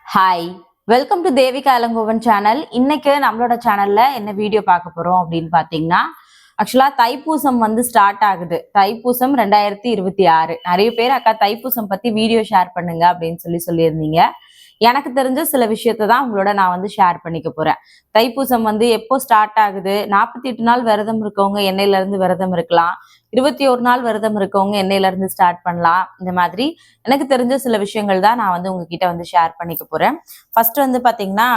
Hi, welcome to Devika Ilangovan channel. இன்னைக்கு நம்மளோட சேனல்ல என்ன வீடியோ பார்க்க போறோம் அப்படின்னு பாத்தீங்கன்னா, ஆக்சுவலா தைப்பூசம் ஸ்டார்ட் ஆகுது. தைப்பூசம் 2026. நிறைய பேர் அக்கா தைப்பூசம் பத்தி வீடியோ ஷேர் பண்ணுங்க அப்படின்னு சொல்லியிருந்தீங்க. எனக்கு தெரிஞ்ச சில விஷயத்த தான் உங்களோட நான் ஷேர் பண்ணிக்க போறேன். தைப்பூசம் எப்போ ஸ்டார்ட் ஆகுது, 48 நாள் விரதம் இருக்கவங்க எண்ணெயில இருந்து விரதம் இருக்கலாம், 21 நாள் விரதம் இருக்கவங்க எண்ணெயில இருந்து ஸ்டார்ட் பண்ணலாம். இந்த மாதிரி எனக்கு தெரிஞ்ச சில விஷயங்கள் தான் நான் உங்ககிட்ட ஷேர் பண்ணிக்க போறேன். ஃபர்ஸ்ட் பாத்தீங்கன்னா,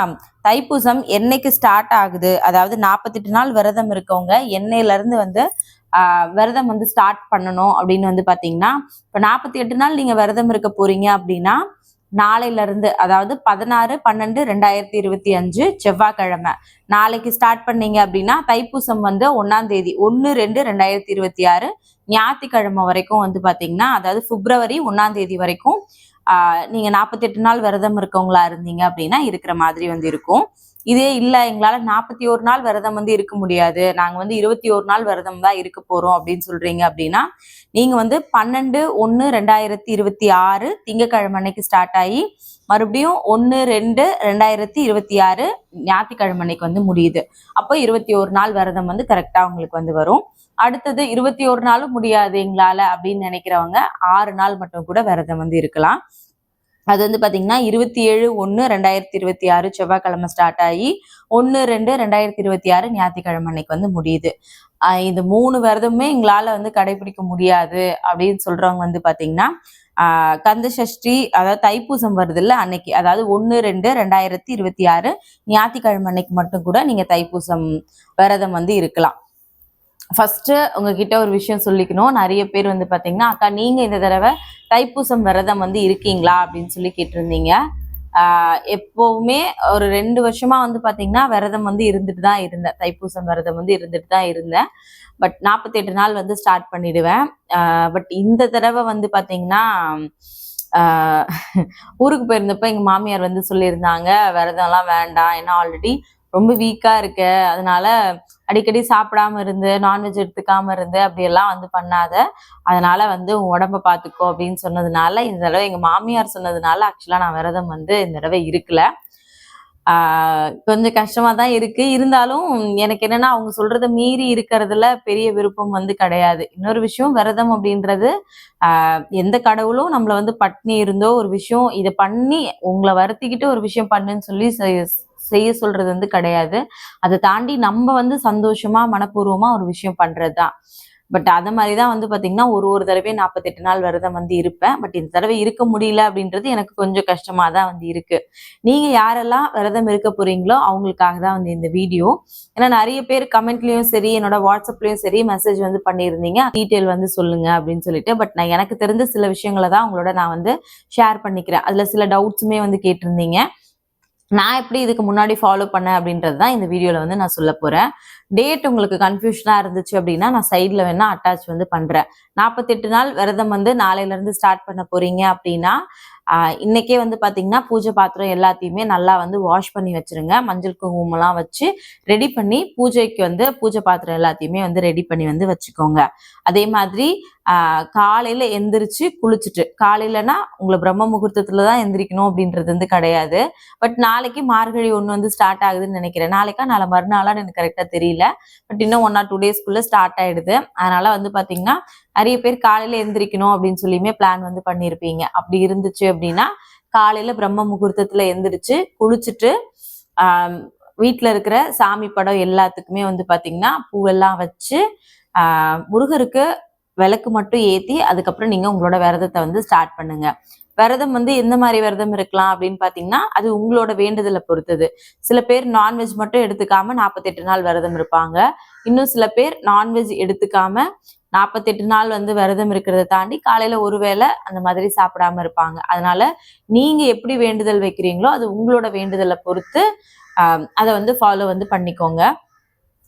தைப்பூசம் என்னைக்கு ஸ்டார்ட் ஆகுது, அதாவது 48 நாள் விரதம் இருக்கவங்க எண்ணெயில இருந்து விரதம் ஸ்டார்ட் பண்ணணும் அப்படின்னு பாத்தீங்கன்னா, இப்ப 48 நாள் நீங்க விரதம் இருக்க போறீங்க அப்படின்னா, நாளையில இருந்து, அதாவது 16/12/2025 செவ்வாய்க்கிழமை நாளைக்கு ஸ்டார்ட் பண்ணீங்க அப்படின்னா, தைப்பூசம் 1ஆம் தேதி 1/2/2026 ஞாயிற்றுக்கிழமை வரைக்கும் பாத்தீங்கன்னா, அதாவது பிப்ரவரி 1ஆம் தேதி வரைக்கும் நீங்க 48 நாள் விரதம் இருக்கவங்களா இருந்தீங்க அப்படின்னா இருக்கிற மாதிரி இருக்கும். இதே இல்ல, எங்களால 41 நாள் விரதம் இருக்க முடியாது, நாங்க 21 நாள் விரதம் தான் இருக்க போறோம் அப்படின்னு சொல்றீங்க அப்படின்னா, நீங்க 12/1/2026 திங்கட்கிழமை அன்னைக்கு ஸ்டார்ட் ஆகி மறுபடியும் 1/2/2026 ஞாயிற்றுக்கிழமை அன்னைக்கு முடியுது. அப்போ 21 நாள் விரதம் கரெக்டா உங்களுக்கு வரும். அடுத்தது 21 நாளும் முடியாது எங்களால அப்படின்னு நினைக்கிறவங்க 6 நாள் மட்டும் கூட விரதம் இருக்கலாம். அது பாத்தீங்கன்னா 27/1/2026 செவ்வாய்க்கிழமை ஸ்டார்ட் ஆகி 1/2/2026 ஞாயிற்றுக்கிழமை அன்னைக்கு முடியுது. இந்த 3 விரதமே எங்களால கடைபிடிக்க முடியாது அப்படின்னு சொல்றவங்க பாத்தீங்கன்னா, கந்த சஷ்டி, அதாவது தைப்பூசம் வருது இல்ல அன்னைக்கு, அதாவது 1/2/2026 ஞாயிற்றுக்கிழமை அன்னைக்கு மட்டும் கூட நீங்க தைப்பூசம் விரதம் இருக்கலாம். ஃபர்ஸ்ட் உங்ககிட்ட ஒரு விஷயம் சொல்லிக்கணும். நிறைய பேர் பாத்தீங்கன்னா, அக்கா நீங்க இந்த தடவை தைப்பூசம் விரதம் இருக்கீங்களா அப்படின்னு கேட்டிருந்தீங்க. எப்பவுமே ஒரு 2 வருஷமா பாத்தீங்கன்னா விரதம் இருந்துட்டு தான் இருந்தேன். தைப்பூசம் விரதம் இருந்துட்டு தான் இருந்தேன். பட் 48 நாள் ஸ்டார்ட் பண்ணிடுவேன். பட் இந்த தடவை பாத்தீங்கன்னா, ஊருக்கு போயிருந்தப்ப எங்க மாமியார் சொல்லியிருந்தாங்க, விரதம் எல்லாம் வேண்டாம், ஏன்னா ஆல்ரெடி ரொம்ப வீக்கா இருக்க, அதனால அடிக்கடி சாப்பிடாம இருந்து நான்வெஜ் எடுத்துக்காம இருந்து அப்படியெல்லாம் பண்ணாத, அதனால உன் உடம்ப பாத்துக்கோ அப்படின்னு சொன்னதுனால, இந்த தடவை எங்க மாமியார் சொன்னதுனால ஆக்சுவலா நான் விரதம் இந்த தடவை இருக்கல. கொஞ்சம் கஷ்டமா தான் இருக்கு. இருந்தாலும் எனக்கு என்னன்னா, அவங்க சொல்றத மீறி இருக்கிறதுல பெரிய விருப்பம் கிடையாது. இன்னொரு விஷயம், விரதம் அப்படின்றது எந்த கடவுளும் நம்மள பட்னி இருந்தோ ஒரு விஷயம் இதை பண்ணி உங்களை வருத்திக்கிட்டு ஒரு விஷயம் பண்ணுன்னு சொல்லி செய்ய சொல்றது கிடையாது. அதை தாண்டி நம்ம சந்தோஷமா மனப்பூர்வமா ஒரு விஷயம் பண்றதுதான். பட் அத மாதிரிதான் பாத்தீங்கன்னா ஒரு தடவை 48 நாள் விரதம் இருப்பேன். பட் இந்த தடவை இருக்க முடியல அப்படின்றது எனக்கு கொஞ்சம் கஷ்டமா தான் இருக்கு. நீங்க யாரெல்லாம் விரதம் இருக்க போறீங்களோ அவங்களுக்காக தான் இந்த வீடியோ. ஏன்னா நிறைய பேர் கமெண்ட்லயும் சரி, என்னோட வாட்ஸ்அப்லயும் சரி மெசேஜ் பண்ணியிருந்தீங்க, டீட்டெயில் சொல்லுங்க அப்படின்னு சொல்லிட்டு. பட் நான் எனக்கு தெரிஞ்ச சில விஷயங்களை தான் உங்களோட நான் ஷேர் பண்ணிக்கிறேன். அதுல சில டவுட்ஸுமே கேட்டிருந்தீங்க. நான் எப்படி இதுக்கு முன்னாடி ஃபாலோ பண்ணேன் அப்படின்றது தான் இந்த வீடியோல நான் சொல்ல போறேன். டேட் உங்களுக்கு கன்ஃபியூஷனா இருந்துச்சு அப்படின்னா நான் சைட்ல வேணா அட்டாச் பண்றேன். 48 நாள் விரதம் நாளையில இருந்து ஸ்டார்ட் பண்ண போறீங்க அப்படின்னா, இன்னைக்கே பாத்தீங்கன்னா பூஜை பாத்திரம் எல்லாத்தையுமே நல்லா வாஷ் பண்ணி வச்சிருங்க. மஞ்சள் குங்குமம்லாம் வச்சு ரெடி பண்ணி பூஜைக்கு பூஜை பாத்திரம் எல்லாத்தையுமே ரெடி பண்ணி வச்சுக்கோங்க. அதே மாதிரி காலையில எந்திரிச்சு குளிச்சுட்டு, காலையிலனா உங்களை பிரம்ம முகூர்த்தத்துல தான் எந்திரிக்கணும் அப்படின்றது கிடையாது. பட் நாளைக்கு மார்கழி 1 ஸ்டார்ட் ஆகுதுன்னு நினைக்கிறேன். நாளைக்கா நாளை மறுநாளான்னு எனக்கு கரெக்டா தெரியல. பட் இன்னும் 1 or 2 டேஸ்க்குள்ள ஸ்டார்ட் ஆயிடுது. அதனால பாத்தீங்கன்னா நிறைய பேர் காலையில எந்திரிக்கணும் அப்படின்னு சொல்லியுமே பிளான் பண்ணியிருப்பீங்க. அப்படி இருந்துச்சு அப்படின்னா, காலையில பிரம்ம முகூர்த்தத்துல எந்திரிச்சு குளிச்சுட்டு வீட்டுல இருக்கிற சாமி படம் எல்லாத்துக்குமே பாத்தீங்கன்னா பூவெல்லாம் வச்சு முருகருக்கு விளக்கு மட்டும் ஏத்தி அதுக்கப்புறம் நீங்க உங்களோட விரதத்தை ஸ்டார்ட் பண்ணுங்க. விரதம் எந்த மாதிரி விரதம் இருக்கலாம் அப்படின்னு பாத்தீங்கன்னா, அது உங்களோட வேண்டுதலை பொறுத்தது. சில பேர் நான்வெஜ் மட்டும் எடுத்துக்காம 48 நாள் விரதம் இருப்பாங்க. இன்னும் சில பேர் நான்வெஜ் எடுத்துக்காம 48 நாள் விரதம் இருக்கிறத தாண்டி காலையில ஒரு வேளை அந்த மாதிரி சாப்பிடாம இருப்பாங்க. அதனால நீங்க எப்படி வேண்டுதல் வைக்கிறீங்களோ அது உங்களோட வேண்டுதலை பொறுத்து அதை ஃபாலோ பண்ணிக்கோங்க.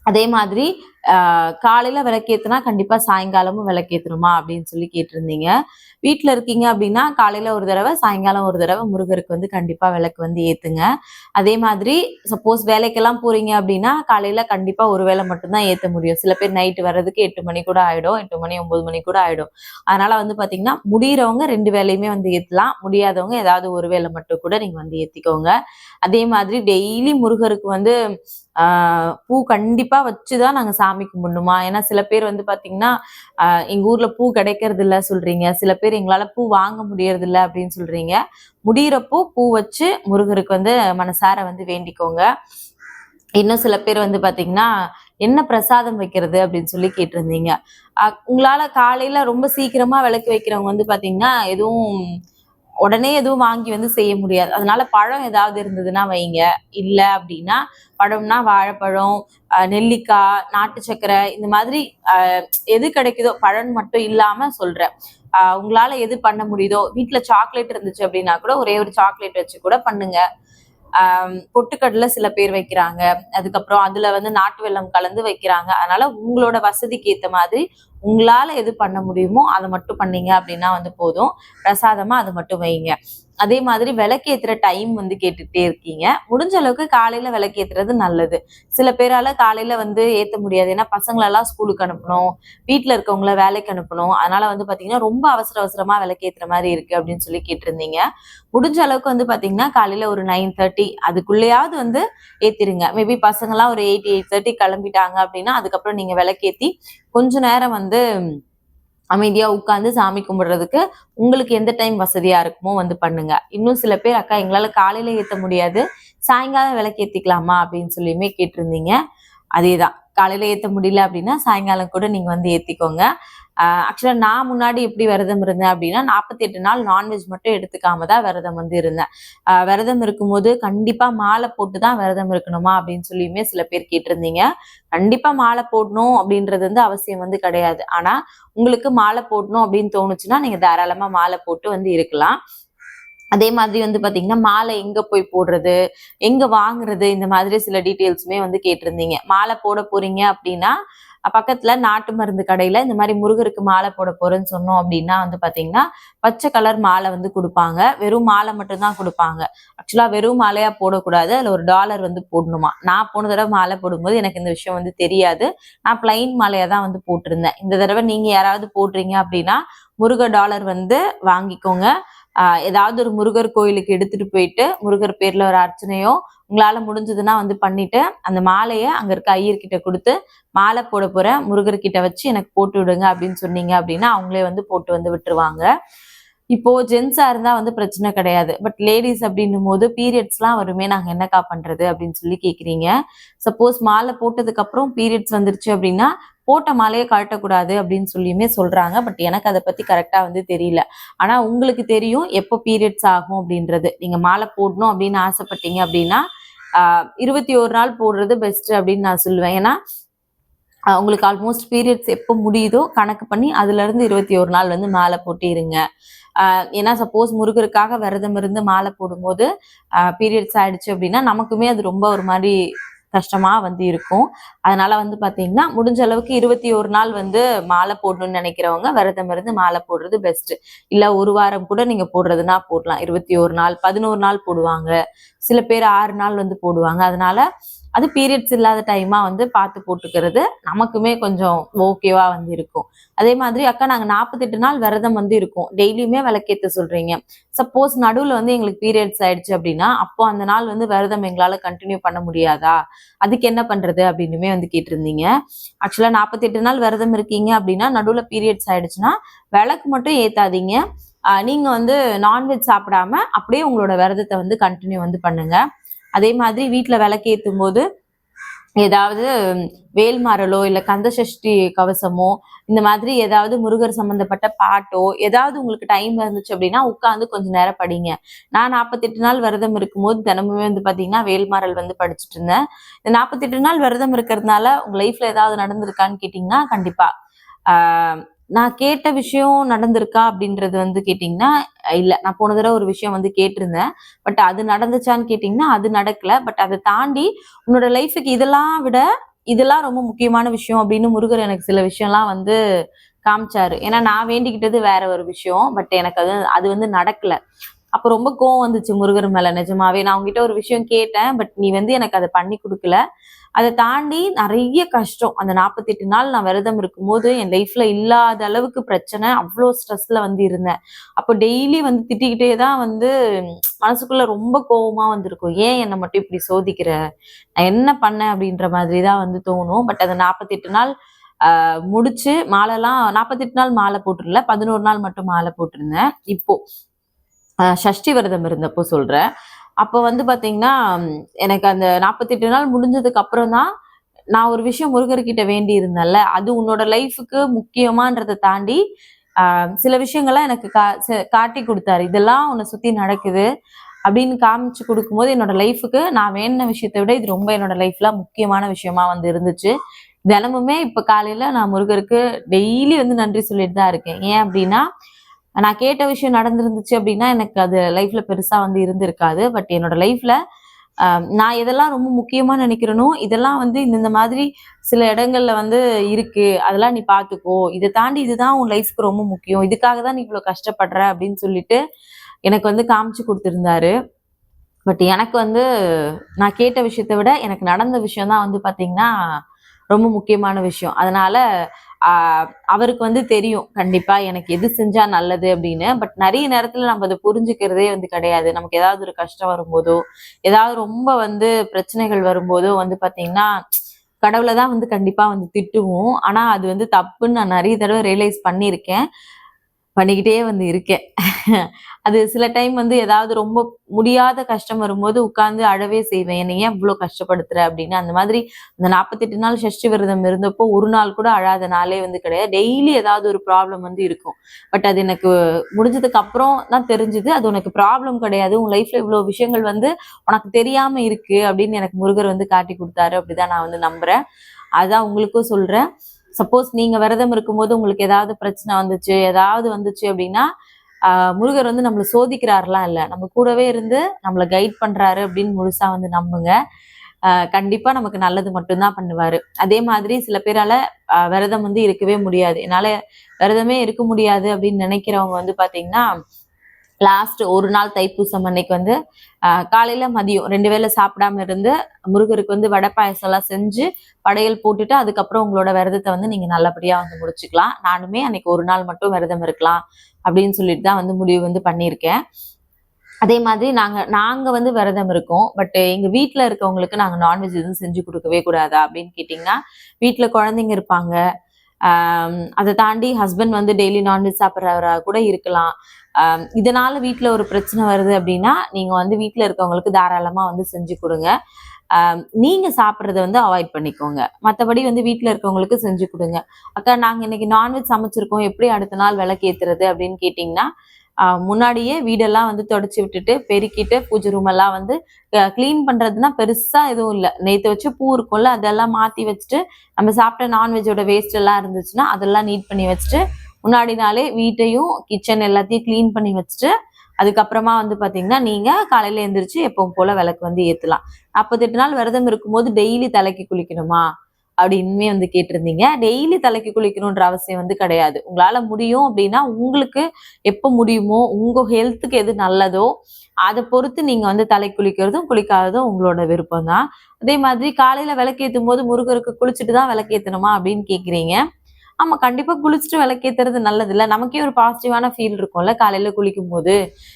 அதே மாதிரி காலையில விளக்கேத்துனா கண்டிப்பா சாயங்காலமும் விளக்கேத்தணுமா அப்படின்னு சொல்லி கேட்டிருந்தீங்க. வீட்ல இருக்கீங்க அப்படின்னா காலையில ஒரு தடவை, சாயங்காலம் ஒரு தடவை முருகருக்கு வந்து கண்டிப்பா விளக்கு வந்து ஏத்துங்க. அதே மாதிரி சப்போஸ் வேலைக்கெல்லாம் போறீங்க அப்படின்னா காலையில கண்டிப்பா ஒரு வேளை மட்டும் தான் ஏத்த முடியும். சில பேர் நைட் வர்றதுக்கு 8 மணி கூட ஆயிடும். 8 மணி 9 மணி கூட ஆயிடும். அதனால வந்து பாத்தீங்கன்னா முடியறவங்க 2 வேளையுமே வந்து ஏத்தலாம். முடியாதவங்க ஏதாவது ஒரு வேளை மட்டும் கூட நீங்க வந்து ஏத்திக்கோங்க. அதே மாதிரி டெய்லி முருகருக்கு வந்து பூ கண்டிப்பா வச்சுதான் நாங்க சாமி கும்பிடணுமா? ஏன்னா சில பேர் வந்து பாத்தீங்கன்னா எங்க ஊர்ல பூ கிடைக்கிறது இல்ல சொல்றீங்க. சில பேர் எங்களால பூ வாங்க முடியறது இல்ல அப்படின்னு சொல்றீங்க. முடியறப்போ பூ வச்சு முருகருக்கு வந்து மனசார வந்து வேண்டிக்கோங்க. இன்னும் சில பேர் வந்து பாத்தீங்கன்னா என்ன பிரசாதம் வைக்கிறது அப்படின்னு சொல்லி கேட்டிருந்தீங்க. உங்களால காலையில ரொம்ப சீக்கிரமா விளக்கு வைக்கிறவங்க வந்து பாத்தீங்கன்னா எதுவும் உடனே எதுவும் வாங்கி வந்து செய்ய முடியாது. அதனால பழம் ஏதாவது இருந்ததுன்னா வைங்க. இல்ல அப்படின்னா பழம்னா வாழைப்பழம், நெல்லிக்காய், நாட்டு சர்க்கரை இந்த மாதிரி எது கிடைக்குதோ பழம் மட்டும் இல்லாம சொல்றேன். உங்களால எது பண்ண முடியுதோ வீட்ல சாக்லேட் இருந்துச்சு அப்படின்னா கூட ஒரே ஒரு சாக்லேட் வச்சு கூட பண்ணுங்க. பொட்டுக்கடலை சில பேர் வைக்கிறாங்க. அதுக்கப்புறம் அதுல வந்து நாட்டு வெல்லம் கலந்து வைக்கிறாங்க. அதனால உங்களோட வசதிக்கு ஏத்த மாதிரி உங்களால எது பண்ண முடியுமோ அதை மட்டும் பண்ணீங்க அப்படின்னா வந்து போதும். பிரசாதமா அது மட்டும் வைங்க. அதே மாதிரி விளக்கேத்துற டைம் வந்து கேட்டுட்டே இருக்கீங்க. முடிஞ்ச அளவுக்கு காலையில விளக்கேத்துறது நல்லது. சில பேரால காலையில வந்து ஏத்த முடியாது. ஏன்னா பசங்களெல்லாம் ஸ்கூலுக்கு அனுப்பணும். வீட்ல இருக்கவங்கள வேலைக்கு அனுப்பணும். அதனால வந்து பாத்தீங்கன்னா ரொம்ப அவசர அவசரமா விளக்கேத்துற மாதிரி இருக்கு அப்படின்னு சொல்லி கேட்டிருந்தீங்க. முடிஞ்ச அளவுக்கு வந்து பாத்தீங்கன்னா காலையில ஒரு 9:30 அதுக்குள்ளேயாவது வந்து ஏத்திருங்க. மேபி பசங்கலாம் ஒரு 8, 8:30 கிளம்பிட்டாங்க அப்படின்னா அதுக்கப்புறம் நீங்க விளக்கேத்தி கொஞ்ச நேரம் வந்து அமைதியா உட்கார்ந்து சாமி கும்பிடுறதுக்கு உங்களுக்கு எந்த டைம் வசதியா இருக்குமோ வந்து பண்ணுங்க. இன்னும் சில பேர் அக்கா எங்களால காலையில ஏத்த முடியாது, சாயங்காலம் விளக்கு ஏத்திக்கலாமா அப்படின்னு சொல்லியுமே கேட்டிருந்தீங்க. அதேதான். காலையில ஏத்த முடியல அப்படின்னா சாயங்காலம் கூட நீங்க வந்து ஏத்திக்கோங்க. ஆக்சுவலா நான் முன்னாடி எப்படி விரதம் இருந்தேன் அப்படின்னா 48 நாள் நான்வெஜ் மட்டும் எடுத்துக்காம தான் விரதம் வந்து இருந்தேன். விரதம் இருக்கும்போது கண்டிப்பா மாலை போட்டு தான் விரதம் இருக்கணுமா அப்படின்னு சொல்லியுமே சில பேர் கேட்டிருந்தீங்க. கண்டிப்பா மாலை போடணும் அப்படின்றது வந்து அவசியம் வந்து கிடையாது. ஆனா உங்களுக்கு மாலை போடணும் அப்படின்னு தோணுச்சுன்னா நீங்க தாராளமா மாலை போட்டு வந்து இருக்கலாம். அதே மாதிரி வந்து பாத்தீங்கன்னா மாலை எங்க போய் போடுறது, எங்க வாங்குறது இந்த மாதிரி சில டீட்டெயில்ஸுமே வந்து கேட்டிருந்தீங்க. மாலை போட போறீங்க அப்படின்னா பக்கத்துல நாட்டு மருந்து கடையில இந்த மாதிரி முருகருக்கு மாலை போட போறேன்னு சொன்னோம் அப்படின்னா வந்து பாத்தீங்கன்னா பச்சை கலர் மாலை வந்து கொடுப்பாங்க. வெறும் மாலை மட்டும் தான் கொடுப்பாங்க. ஆக்சுவலா வெறும் மாலையா போடக்கூடாது. அதுல ஒரு டாலர் வந்து போடணுமா. நான் போன தடவை மாலை போடும்போது எனக்கு இந்த விஷயம் வந்து தெரியாது. நான் பிளைன் மாலையா தான் வந்து போட்டிருந்தேன். இந்த தடவை நீங்க யாராவது போடுறீங்க அப்படின்னா முருகர் டாலர் வந்து வாங்கிக்கோங்க. ஏதாவது ஒரு முருகர் கோயிலுக்கு எடுத்துட்டு போயிட்டு முருகர் பேர்ல ஒரு அர்ச்சனையோ உங்களால முடிஞ்சதுன்னா வந்து பண்ணிட்டு அந்த மாலையை அங்க இருக்க ஐயர்கிட்ட கொடுத்து மாலை போட போறேன் முருகர்கிட்ட வச்சு எனக்கு போட்டு விடுங்க அப்படின்னு சொன்னீங்க அப்படின்னா அவங்களே வந்து போட்டு வந்து விட்டுருவாங்க. இப்போ ஜென்ஸா இருந்தா வந்து பிரச்சனை கிடையாது. பட் லேடிஸ் அப்படின்னும் போது பீரியட்ஸ்லாம் வருமே நாங்க என்னக்கா பண்றது அப்படின்னு சொல்லி கேக்குறீங்க. சப்போஸ் மாலை போட்டதுக்கு அப்புறம் பீரியட்ஸ் வந்துருச்சு அப்படின்னா போட்ட மாலையை கழட்டக்கூடாது அப்படின்னு சொல்லியுமே சொல்றாங்க. பட் எனக்கு அதை பத்தி கரெக்டா வந்து தெரியல. ஆனா உங்களுக்கு தெரியும் எப்போ பீரியட்ஸ் ஆகும் அப்படின்றது. நீங்க மாலை போடணும் அப்படின்னு ஆசைப்பட்டீங்க அப்படின்னா 21 நாள் போடுறது பெஸ்ட் அப்படின்னு நான் சொல்லுவேன். ஏன்னா உங்களுக்கு ஆல்மோஸ்ட் பீரியட்ஸ் எப்போ முடியுதோ கணக்கு பண்ணி அதுல இருந்து 21 நாள் வந்து மாலை போட்டு இருங்க. ஏன்னா சப்போஸ் முருகருக்காக விரதம் இருந்து மாலை போடும்போது பீரியட்ஸ் ஆயிடுச்சு அப்படின்னா நமக்குமே அது ரொம்ப ஒரு மாதிரி கஷ்டமா வந்து இருக்கும். அதனால வந்து பாத்தீங்கன்னா முடிஞ்ச அளவுக்கு 21 நாள் வந்து மாலை போடணும்னு நினைக்கிறவங்க விரதம் இருந்து மாலை போடுறது பெஸ்ட். இல்ல ஒரு வாரம் கூட நீங்க போடுறதுன்னா போடலாம். 21 நாள் 11 நாள் போடுவாங்க. சில பேர் 6 நாள் வந்து போடுவாங்க. அதனால அது பீரியட்ஸ் இல்லாத டைமா வந்து பார்த்து போட்டுக்கிறது நமக்குமே கொஞ்சம் ஓகேவா வந்து இருக்கும். அதே மாதிரி அக்கா நாங்க 48 நாள் விரதம் வந்து இருக்கோம். டெய்லியுமே விளக்கேத்த சொல்றீங்க. சப்போஸ் நடுவுல வந்து எங்களுக்கு பீரியட்ஸ் ஆயிடுச்சு அப்படின்னா அப்போ அந்த நாள் வந்து விரதம் எங்களால கண்டினியூ பண்ண முடியாதா? அதுக்கு என்ன பண்றது அப்படின்னுமே வந்து கேட்டிருந்தீங்க. ஆக்சுவலா 48 நாள் விரதம் இருக்கீங்க அப்படின்னா நடுவுல பீரியட்ஸ் ஆயிடுச்சுன்னா விளக்கு மட்டும் ஏத்தாதீங்க. நீங்க வந்து நான்வெஜ் சாப்பிடாம அப்படியே உங்களோட விரதத்தை வந்து கண்டினியூ வந்து பண்ணுங்க. அதே மாதிரி வீட்டுல விளக்கேத்தும் போது ஏதாவது வேல்மாறலோ இல்ல கந்தசஷ்டி கவசமோ இந்த மாதிரி ஏதாவது முருகர் சம்பந்தப்பட்ட பாட்டோ ஏதாவது உங்களுக்கு டைம் இருந்துச்சு அப்படின்னா உட்காந்து கொஞ்ச நேரம் படிங்க. நான் 48 நாள் விரதம் இருக்கும்போது தினமுமே வந்து பாத்தீங்கன்னா வேல்மாறல் வந்து படிச்சுட்டு இருந்தேன். இந்த 48 நாள் விரதம் இருக்கிறதுனால உங்க லைஃப்ல ஏதாவது நடந்திருக்கான்னு கேட்டீங்கன்னா கண்டிப்பா. ஆஹ் நான் கேட்ட விஷயம் நடந்திருக்கா அப்படின்றது வந்து கேட்டீங்கன்னா இல்ல. நான் போன தடவை ஒரு விஷயம் வந்து கேட்டிருந்தேன். பட் அது நடந்துச்சான்னு கேட்டீங்கன்னா அது நடக்கல. பட் அதை தாண்டி உன்னோட லைஃபுக்கு இதெல்லாம் விட இதெல்லாம் ரொம்ப முக்கியமான விஷயம் அப்படின்னு முருகர் எனக்கு சில விஷயம்லாம் வந்து காமிச்சாரு. ஏன்னா நான் வேண்டிக்கிட்டது வேற ஒரு விஷயம். பட் எனக்கு அது அது வந்து நடக்கல. அப்ப ரொம்ப கோவம் வந்துச்சு முருகர் மேல நிஜமாவே. நான் உன்கிட்ட ஒரு விஷயம் கேட்டேன். பட் நீ வந்து எனக்கு அத பண்ணி குடுக்கல. அத தாண்டி நெறைய கஷ்டம். அந்த 48 நாள் நான் விரதம் இருக்கும்போது, என் லைஃப்ல இல்லாத அளவுக்கு பிரச்சனை. அவ்ளோ ஸ்ட்ரெஸ்ல வந்து இருந்தேன். அப்போ டெய்லி வந்து திட்டிக்கிட்டே தான் வந்து மனசுக்குள்ள ரொம்ப கோவமா வந்திருக்கும். "ஏன் என்ன மட்டும் இப்படி சோதிக்கிற? நான் என்ன பண்ணேன்?" அப்படின்ற மாதிரி தான் வந்து தோணும். பட் அது 48 நாள் முடிச்சு மாலைலாம் 48 நாள் மாலை போட்டுறல. 11 நாள் மட்டும் மாலை போட்டிருந்தேன். இப்போ சஷ்டி விரதம் இருந்தப்போ சொல்றேன். அப்போ வந்து பார்த்தீங்கன்னா, எனக்கு அந்த 48 நாள் முடிஞ்சதுக்கு அப்புறம் தான், நான் ஒரு விஷயம் முருகர்கிட்ட வேண்டி இருந்தேன்ல, அது உன்னோட லைஃப்க்கு முக்கியமான்றத தாண்டி, சில விஷயங்கள்லாம் எனக்கு காட்டி குடுத்தாரு. இதெல்லாம் உன்ன சுத்தி நடக்குது அப்படின்னு காமிச்சு குடுக்கும்போது, என்னோட லைஃப்க்கு நான் வேண்டுன விஷயத்த விட இது ரொம்ப என்னோட லைஃப்ல முக்கியமான விஷயமா வந்து இருந்துச்சு. தினமுமே இப்ப காலையில நான் முருகருக்கு டெய்லி வந்து நன்றி சொல்லிட்டு தான் இருக்கேன். ஏன் அப்படின்னா, நான் கேட்ட விஷயம் நடந்திருந்துச்சு அப்படின்னா, எனக்கு அது லைஃப்ல பெருசா வந்து இருந்திருக்காது. பட் என்னோட லைஃப்ல நான் எதெல்லாம் ரொம்ப முக்கியமா நினைக்கிறேனோ, இதெல்லாம் வந்து இந்த மாதிரி சில இடங்கள்ல வந்து இருக்கு. அதெல்லாம் நீ பார்த்துக்கோ. இத தாண்டி இதுதான் உன் லைஃப்க்கு ரொம்ப முக்கியம். இதுக்காக தான் நீ இவ்ளோ கஷ்டப்படுற அப்படின்னு சொல்லிட்டு எனக்கு வந்து காமிச்சு குடுத்திருந்தாரு. பட் எனக்கு வந்து நான் கேட்ட விஷயத்த விட எனக்கு நடந்த விஷயம் தான் வந்து பார்த்தீங்கன்னா, ரொம்ப முக்கியமான விஷயம். அதனால ஆ அவருக்கு வந்து தெரியும். கண்டிப்பா எனக்கு எது செஞ்சா நல்லது அப்படின்னு. பட் நெறைய நேரத்துல நம்ம அத புரிஞ்சுக்கிறதே வந்து கிடையாது. நமக்கு ஏதாவது ஒரு கஷ்டம் வரும்போதோ, ஏதாவது ரொம்ப வந்து பிரச்சனைகள் வரும்போதோ வந்து பார்த்தீங்கன்னா, கடவுள தான் வந்து கண்டிப்பா வந்து திட்டுவோம். ஆனா அது வந்து தப்புன்னு நான் நெறைய தடவ ரியலைஸ் பண்ணியிருக்கேன். பண்ணிக்கிட்டே வந்து இருக்கேன். அது சில டைம் வந்து ஏதாவது ரொம்ப முடியாத கஷ்டம் வரும்போது உட்கார்ந்து அழவே செய்வேன். "என்னை ஏன் இவ்ளோ கஷ்டப்படுத்துற?" அப்படின்னு. அந்த மாதிரி அந்த 48 நாள் சஷ்டி விரதம் இருந்தப்போ, ஒரு நாள் கூட அழாத நாளே வந்து கிடையாது. டெய்லி ஏதாவது ஒரு ப்ராப்ளம் வந்து இருக்கும். பட் அது எனக்கு முடிஞ்சதுக்கு அப்புறம் தான் தெரிஞ்சது. அது உனக்கு ப்ராப்ளம் கிடையாது. உன் லைஃப்ல இவ்ளோ விஷயங்கள் வந்து உனக்கு தெரியாம இருக்கு அப்படின்னு எனக்கு முருகர் வந்து காட்டிக் குடுத்தாரு. அப்படிதான் நான் வந்து நம்புறேன். அதான் உங்களுக்கும் சொல்றேன். சப்போஸ் நீங்க விரதம் இருக்கும்போது உங்களுக்கு ஏதாவது பிரச்சனை வந்துச்சு, ஏதாவது வந்துச்சு அப்படின்னா, முருகர் வந்து நம்மள சோதிக்கிறார்லாம் இல்ல. நம்ம கூடவே இருந்து நம்மள கைட் பண்றாரு அப்படின்னு முழுசா வந்து நம்புங்க. கண்டிப்பா நமக்கு நல்லது மட்டும் தான் பண்ணுவாரு. அதே மாதிரி சில பேரால விரதம் வந்து இருக்கவே முடியாது. என்னால விரதமே இருக்க முடியாது அப்படின்னு நினைக்கிறவங்க வந்து பார்த்தீங்கன்னா, லாஸ்ட் ஒரு நாள் தைப்பூசம் அன்னைக்கு வந்து காலையில, மதியம் 2 வேளை சாப்பிடாம இருந்து, முருகருக்கு வந்து வடை பாயாசம்லாம் செஞ்சு, படையல் போட்டுட்டு, அதுக்கப்புறம் உங்களோட விரதத்த வந்து நீங்க நல்லபடியா வந்து முடிச்சுக்கலாம். நானுமே அன்னைக்கு ஒரு நாள் மட்டும் விரதம் இருக்கலாம், அப்படின்னு சொல்லிட்டு தான் வந்து முடிவு வந்து பண்ணியிருக்கேன். அதே மாதிரி நாங்க நாங்க வந்து விரதம் இருக்கோம். பட் எங்க வீட்ல இருக்கவங்களுக்கு நாங்க நான்வெஜ் எதுவும் செஞ்சு குடுக்கவே கூடாதா அப்படின்னு கேட்டீங்கன்னா, வீட்ல குழந்தைங்க இருப்பாங்க. அத தாண்டி ஹஸ்பண்ட் வந்து டெய்லி நான்வெஜ் சாப்பிடுறவரா கூட இருக்கலாம். இதனால வீட்ல ஒரு பிரச்சனை வருது அப்படின்னா, நீங்க வந்து வீட்ல இருக்கவங்களுக்கு தாராளமா வந்து செஞ்சு குடுங்க. நீங்க சாப்பிடுறத வந்து அவாய்ட் பண்ணிக்கோங்க. மத்தபடி வந்து வீட்ல இருக்கவங்களுக்கு செஞ்சு குடுங்க. "அக்கா நாங்க இன்னைக்கு நான்வெஜ் சமைச்சிருக்கோம். எப்படி அடுத்த நாள் விளக்கேத்துறது?" அப்படின்னு கேட்டீங்கன்னா, முன்னாடியே வீடெல்லாம் வந்து தொடச்சு விட்டுட்டு, பெருக்கிட்டு, பூஜை ரூம் எல்லாம் வந்து கிளீன் பண்றதுன்னா பெருசா எதுவும் இல்ல. நேத்து வச்ச பூ இருக்கும்ல, அதெல்லாம் மாத்தி வச்சுட்டு, நம்ம சாப்பிட்ட நான்வெஜ்ஜோட வேஸ்ட் எல்லாம் இருந்துச்சுன்னா, அதெல்லாம் நீட் பண்ணி வச்சுட்டு, முன்னாடி நாளே வீட்டையும், கிச்சன் எல்லாத்தையும் கிளீன் பண்ணி வச்சுட்டு, அதுக்கப்புறமா வந்து பார்த்தீங்கன்னா, நீங்க காலையில எந்திரிச்சு எப்பவும் போல விளக்கு வந்து ஏத்தலாம். 48 நாள் விரதம் இருக்கும்போது டெய்லி தலைக்கு குளிக்கணுமா? அப்படின்னுமே வந்து கேட்டிருந்தீங்க. டெய்லி தலைக்கு குளிக்கணுன்ற அவசியம் வந்து கிடையாது. உங்களால முடியும் அப்படின்னா, உங்களுக்கு எப்ப முடியுமோ, உங்க ஹெல்த்துக்கு எது நல்லதோ, அத பொறுத்து நீங்க வந்து தலைக்கு குளிக்கிறதும், குளிக்காததும் உங்களோட விருப்பம் தான். அதே மாதிரி காலையில விளக்கேத்தும்போது முருகருக்கு குளிச்சுட்டு தான் விளக்கேத்தணுமா அப்படின்னு கேட்கிறீங்க. ஆமா. கண்டிப்பா குளிச்சுட்டு விளக்கேத்துறது நல்லதுல்ல. நமக்கே ஒரு பாசிட்டிவான ஃபீல் இருக்கும்ல காலையில குளிக்கும்போது.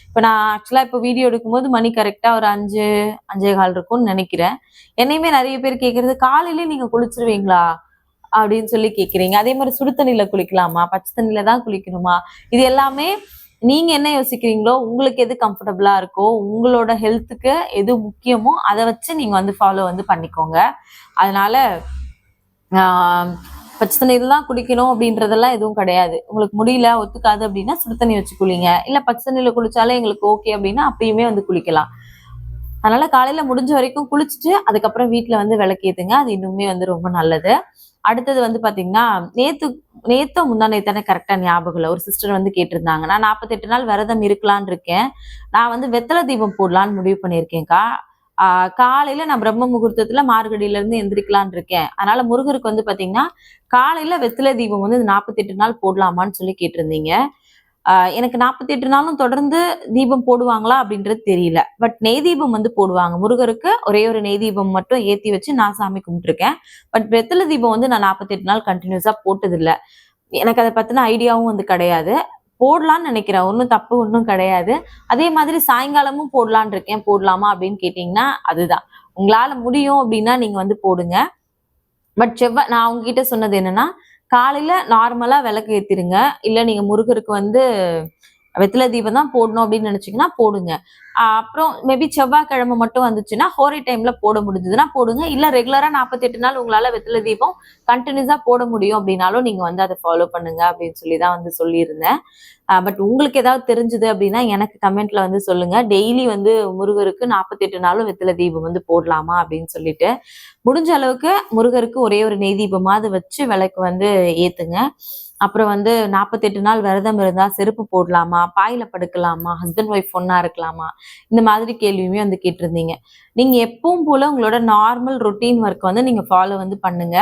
இப்ப நான் ஆக்சுவலா இப்ப வீடியோ எடுக்கும்போது மணி கரெக்ட்டா ஒரு 5, 5:15 இருக்கும்னு நெனைக்கிறேன். என்னையுமே நெறைய பேர் கேட்கறது, "காலையிலயே நீங்க குளிச்சுருவீங்களா?" அப்படின்னு சொல்லி கேட்கிறீங்க. அதே மாரி சுடு தண்ணீல குளிக்கலாமா? பச்சை தண்ணீல தான் குளிக்கணுமா? இது எல்லாமே நீங்க என்ன யோசிக்கிறீங்களோ, உங்களுக்கு எது கம்ஃபர்டபுளா இருக்கோ, உங்களோட ஹெல்த்துக்கு எது முக்கியமோ, அத வச்சு நீங்க வந்து ஃபாலோ வந்து பண்ணிக்கோங்க. அதனால ஆ பச்சை தண்ணீர் தான் குடிக்கணும் அப்படின்றதெல்லாம் எதுவும் கிடையாது. உங்களுக்கு முடியல, ஒத்துக்காது அப்படின்னா சுடு தண்ணி வச்சு குளிங்க. இல்ல பச்சை தண்ணீல குளிச்சாலே எங்களுக்கு ஓகே அப்படின்னா, அப்பயுமே வந்து குளிக்கலாம். அதனால காலையில முடிஞ்ச வரைக்கும் குளிச்சுட்டு, அதுக்கப்புறம் வீட்ல வந்து விளக்கேத்துங்க. அது இன்னுமே வந்து ரொம்ப நல்லது. அடுத்தது வந்து பார்த்தீங்கன்னா, நேத்து நேத்தோ முந்தா நேத்தானே கரெக்ட்டா ஞாபகம் இல்ல. ஒரு சிஸ்டர் வந்து கேட்டிருந்தாங்க. நான் 48 நாள் விரதம் இருக்கலான்னு இருக்கேன். நான் வந்து வெத்தல தீபம் போடலான்னு முடிவு பண்ணியிருக்கேன்க்கா. காலையில நான் பிரம்ம முகூர்த்தத்துல மார்கழியில இருந்து எந்திரிக்கலான்னு இருக்கேன். அதனால முருகருக்கு வந்து பாத்தீங்கன்னா காலையில வெத்தில தீபம் வந்து 48 நாள் போடலாமான்னு சொல்லி கேட்டிருந்தீங்க. எனக்கு 48 நாளும் தொடர்ந்து தீபம் போடுவாங்களா அப்படின்றது தெரியல. பட் நெய் தீபம் வந்து போடுவாங்க. முருகருக்கு ஒரே ஒரு நெய் தீபம் மட்டும் ஏத்தி வச்சு நான் சாமி கும்பிட்டுருக்கேன். பட் வெத்தில தீபம் வந்து நான் 48 நாள் கன்டினியூஸா போட்டதில்ல. எனக்கு அத பத்தின ஐடியாவும் வந்து கிடையாது. போடலான்னு நினைக்கிறேன். ஒண்ணும் தப்பு ஒண்ணும் கிடையாது. அதே மாதிரி சாயங்காலமும் போடலான்னு இருக்கேன். போடலாமா அப்படின்னு கேட்டீங்கன்னா, அதுதான். உங்களால முடியும் அப்படின்னா நீங்க வந்து போடுங்க. பட் நான் உங்ககிட்ட சொன்னது என்னன்னா, காலையில நார்மலா விளக்கு ஏத்திருங்க. இல்ல நீங்க முருகருக்கு வந்து வெத்தில தீபம் தான் போடணும் அப்படின்னு நினைச்சீங்கன்னா போடுங்க. அப்புறம் மேபி செவ்வாய்க்கிழமை மட்டும் வந்துச்சுன்னா, ஹோரை டைம்ல போட முடிஞ்சதுன்னா போடுங்க. இல்ல ரெகுலரா 48 நாள் உங்களால வெத்தில தீபம் கன்டினியூஸா போட முடியும் அப்படின்னாலும் நீங்க வந்து அத ஃபாலோ பண்ணுங்க அப்படின்னு சொல்லி தான் வந்து சொல்லியிருந்தேன். பட் உங்களுக்கு ஏதாவது தெரிஞ்சது அப்படின்னா எனக்கு கமெண்ட்ல வந்து சொல்லுங்க. டெய்லி வந்து முருகருக்கு 48 நாளும் வெத்தில தீபம் வந்து போடலாமா அப்படின்னு சொல்லிட்டு. முடிஞ்ச அளவுக்கு முருகருக்கு ஒரே ஒரு நெய் தீபமாவது வச்சு விளக்கு வந்து ஏத்துங்க. அப்புறம் வந்து 48 நாள் விரதம் இருந்தா செருப்பு போடலாமா? பாய்ல படுக்கலாமா? ஹஸ்பண்ட் ஒய்ஃப் ஒண்ணா இருக்கலாமா? இந்த மாதிரி கேள்வியுமே வந்து கேட்டிருந்தீங்க. நீங்க எப்பவும் போல உங்களோட நார்மல் ரொட்டீன் ஒர்க் வந்து நீங்க ஃபாலோ வந்து பண்ணுங்க.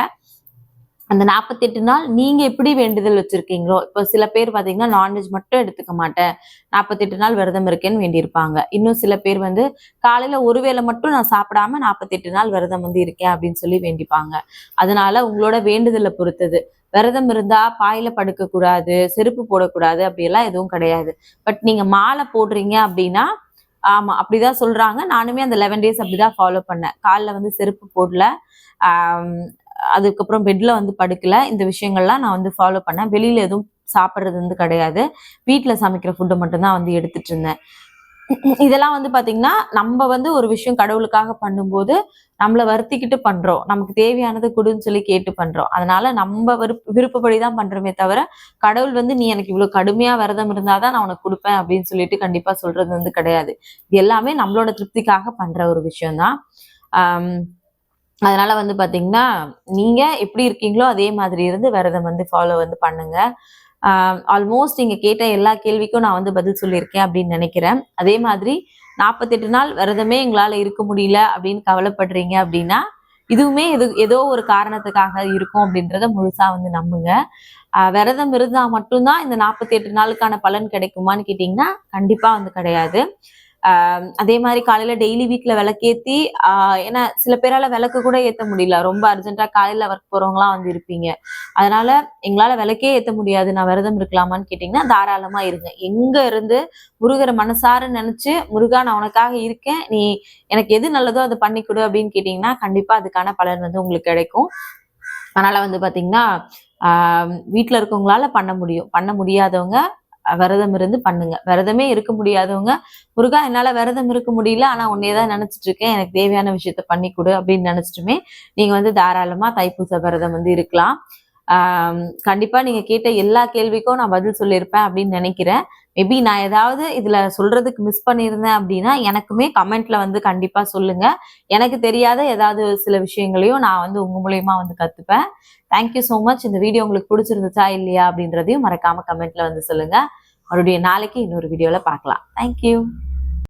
அந்த 48 நாள் நீங்க எப்படி வேண்டுதல் வச்சிருக்கீங்களோ, இப்போ சில பேர் பார்த்தீங்கன்னா, நான்வெஜ் மட்டும் எடுத்துக்க மாட்டேன். 48 நாள் விரதம் இருக்கேன்னு வேண்டியிருப்பாங்க. இன்னும் சில பேர் வந்து காலையில ஒரு வேளை மட்டும் நான் சாப்பிடாம 48 நாள் விரதம் வந்து இருக்கேன் அப்படின்னு சொல்லி வேண்டிப்பாங்க. அதனால உங்களோட வேண்டுதல பொறுத்தது. விரதம் இருந்தா பாய்ல படுக்கக்கூடாது, செருப்பு போடக்கூடாது அப்படியெல்லாம் எதுவும் கிடையாது. பட் நீங்க மாலை போடுறீங்க அப்படின்னா, ஆமா அப்படிதான் சொல்றாங்க. நானுமே அந்த 11 டேஸ் அப்படிதான் ஃபாலோ பண்ணேன். கால்ல வந்து செருப்பு போடல. ஆம், அதுக்கப்புறம் பெட்ல வந்து படுக்கல. இந்த விஷயங்கள்லாம் நான் வந்து ஃபாலோ பண்ணேன். வெளியில எதுவும் சாப்பிடுறது வந்து கிடையாது. வீட்ல சமைக்கிற ஃபுட்ட மட்டும் தான் வந்து எடுத்துட்டு இருந்தேன். இதெல்லாம் வந்து பாத்தீங்கன்னா, நம்ம வந்து ஒரு விஷயம் கடவுளுக்காக பண்ணும்போது, நம்மள வருத்திக்கிட்டு பண்றோம். நமக்கு தேவையானத குடுன்னு சொல்லி கேட்டு பண்றோம். அதனால நம்ம விருப்பப்படி தான் பண்றோமே தவிர, கடவுள் வந்து நீ எனக்கு இவ்ளோ கடுமையா விரதம் இருந்தா தான் நான் உனக்கு குடுப்பேன் அப்படின்னு சொல்லிட்டு கண்டிப்பா சொல்றது வந்து கிடையாது. இது எல்லாமே நம்மளோட திருப்திக்காக பண்ற ஒரு விஷயம் தான். ஆம். அதனால வந்து பாத்தீங்கன்னா, நீங்க எப்படி இருக்கீங்களோ அதே மாதிரி இருந்து விரதம் வந்து ஃபாலோ வந்து பண்ணுங்க. ஆல்மோஸ்ட் நீங்க கேட்ட எல்லா கேள்விக்கும் நான் வந்து பதில் சொல்லியிருக்கேன் அப்படின்னு நினைக்கிறேன். அதே மாதிரி 48 நாள் விரதமே எங்களால இருக்க முடியல அப்படின்னு கவலைப்படுறீங்க அப்படின்னா, இதுவுமே ஏதோ ஒரு காரணத்துக்காக இருக்கும் அப்படின்றத முழுசா வந்து நம்புங்க. விரதம் இருந்தா மட்டும் தான் இந்த 48 நாளுக்கான பலன் கிடைக்குமான்னு கேட்டீங்கன்னா, கண்டிப்பா வந்து கிடையாது. அதே மாரி காலையில டெய்லி வீட்ல விளக்கேத்தி ஏன்னா சில பேரால விளக்கு கூட ஏத்த முடியல. ரொம்ப அர்ஜென்ட்டா காலையில ஒர்க் போறவங்கலாம் வந்து இருப்பீங்க. அதனால எங்களால விளக்கே ஏத்த முடியாது. நான் விரதம் இருக்கலாமான்னு கேட்டீங்கன்னா, தாராளமா இருங்க. எங்க இருந்து முருகர மனசார நெனச்சு, "முருகா நான் உனக்காக இருக்கேன். நீ எனக்கு எது நல்லதோ அத பண்ணி குடு" அப்படின்னு கேட்டீங்கன்னா, கண்டிப்பா அதுக்கான பலன் வந்து உங்களுக்கு கிடைக்கும். அதனால வந்து பாத்தீங்கன்னா, ஆ வீட்ல இருக்கவங்களால பண்ண முடியும். பண்ண முடியாதவங்க விரதம் இருந்து பண்ணுங்க. விரதமே இருக்க முடியாதவங்க, "முருகா என்னால விரதம் இருக்க முடியல. ஆனா உன்னைய தான் நெனச்சுட்டு இருக்கேன். எனக்கு தேவையான விஷயத்த பண்ணி குடு" அப்படின்னு நெனச்சுட்டுமே, நீங்க வந்து தாராளமா தைப்பூச விரதம் வந்து இருக்கலாம். கண்டிப்பா நீங்க கேட்ட எல்லா கேள்விக்கும் நான் பதில் சொல்லியிருப்பேன் அப்படின்னு நெனைக்கிறேன். மேபி நான் ஏதாவது இதுல சொல்றதுக்கு மிஸ் பண்ணியிருந்தேன் அப்படின்னா, எனக்குமே கமெண்ட்ல வந்து கண்டிப்பா சொல்லுங்க. எனக்கு தெரியாத ஏதாவது சில விஷயங்களையும் நான் வந்து உங்க மூலியமா வந்து கத்துப்பேன். Thank you so much. இந்த வீடியோ உங்களுக்கு பிடிச்சிருந்துச்சா இல்லையா அப்படின்றதையும் மறக்காம கமெண்ட்ல வந்து சொல்லுங்க. மறுபடியும் நாளைக்கு இன்னொரு வீடியோல பார்க்கலாம். Thank you.